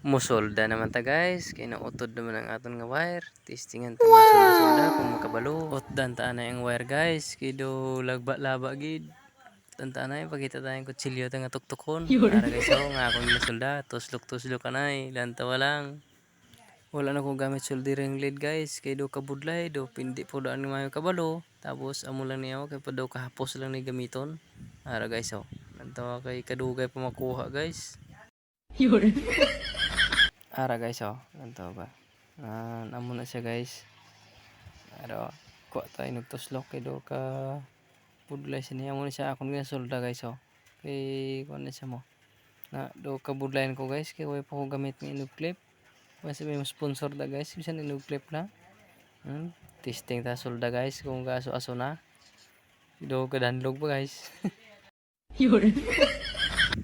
Musolda naman ta guys, kay nautod naman ang aton nga wire. Testingan ta mga solda-solda kung makabalo. Utdan ta na yung wire guys, kay do lagba-laba gid. Tanta na pagkita tayong kutsilyo ta nga tuktukon. Para guys nga akong ginasolda, tuslok-tuslok kanay, lantawa lang. Wala na ko gamit soldering lead guys, kay do kabudlay, do pindi po daan nga mayo kabalo. Tapos amo lang niya kay pa daw kahapos lang ni gamiton. Para guys lantawa kay kadugay pa makuha guys. Ara guys lantawa ba. Amo na siya guys. Ara kuha tayo nagtuslok kay do ka budlay siya niya. Amo na siya akong ginasolda guys kay kuha na siya mo. Na do kabudlayan ko guys kay way pa ko gamit ng inog clip. Kasi may sponsor da guys, bisan inog clip na. Testing ta solda guys kung kaso-aso na. Do kadanlog pa guys.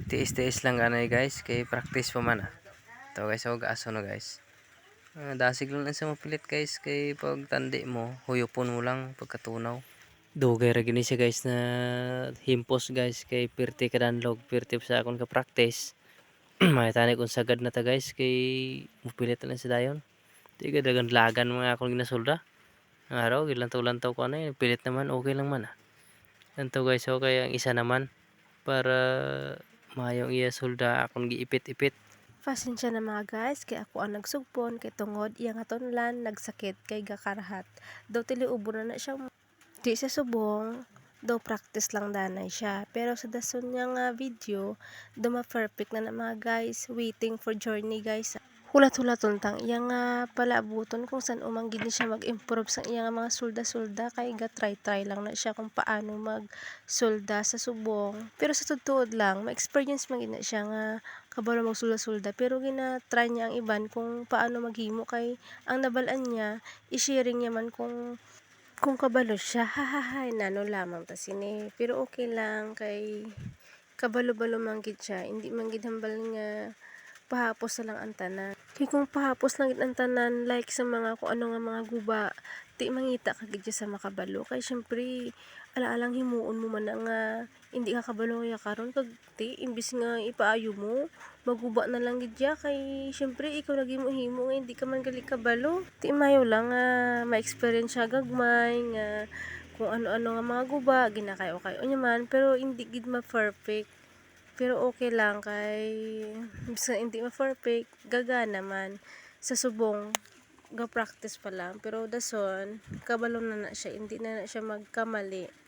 Tiis-tiis lang ganay guys kay practice pa man. To guys aso na guys. Dasig lang sa mapilit guys kay pag tandi mo, huyupon mo lang pagkatunaw. Dugay ra gini siya guys na himpos guys kay pirti kadanlog, pirti sa akon ka practice. May tani kung sagad na ta guys kay mupilit na sa dayon. Tiga dagan lagan mga akong ginasolda. Araw gilantaw-lantaw ko na pilit naman okay lang man. Lantaw guys kaya ang isa naman para mayong iya solda akong giipit-ipit. Pasensya na mga guys, kay ako ang nagsugpon, kay tungod, iyang atonlan, nagsakit, kay gakarahat. Daw tiliubo na siya, di sa subong, daw practice lang danay siya. Pero sa dason niya nga video, daw ma-perfect na mga guys, waiting for journey guys. Hulat-hulaton tang iyang palabuton kung saan umanggid ni siya mag-improve sa iyang mga sulda-sulda kay ga-try-try lang na siya kung paano mag-sulda sa subong. Pero sa tutuod lang, ma-experience man na siya nga kabalo magsulda-sulda pero gina-try niya ang iban kung paano maghimo kay ang nabalaan niya, i-sharing niya man kung kabalo siya. Hahaha, nano lamang ta sini. Pero okay lang kay kabalo-balo man gid siya, hindi man gid hambal nga pahapos na lang ang tanan. Kaya kung pahapos lang ang tanan, like sa mga kung ano nga mga guba, di mangita ka gid sa makabalo. Kaya syempre, alaalang himuon mo man nga hindi ka kabalo ya karon kag ti imbis nga ipaayo mo, maguba na lang gid ya kay syempre ikaw naghimo-himo nga hindi ka man gali kabalo. Ti mayo lang nga ma-experience siya gagmay nga kung ano-ano nga mga guba, ginakayo-kayo niya man, pero hindi gid ma-perfect. Pero okay lang kay bisa hindi ma-perfect, gagana man. Sa subong, ga-practice pa lang. Pero dason, kabalo na siya, hindi na siya magkamali.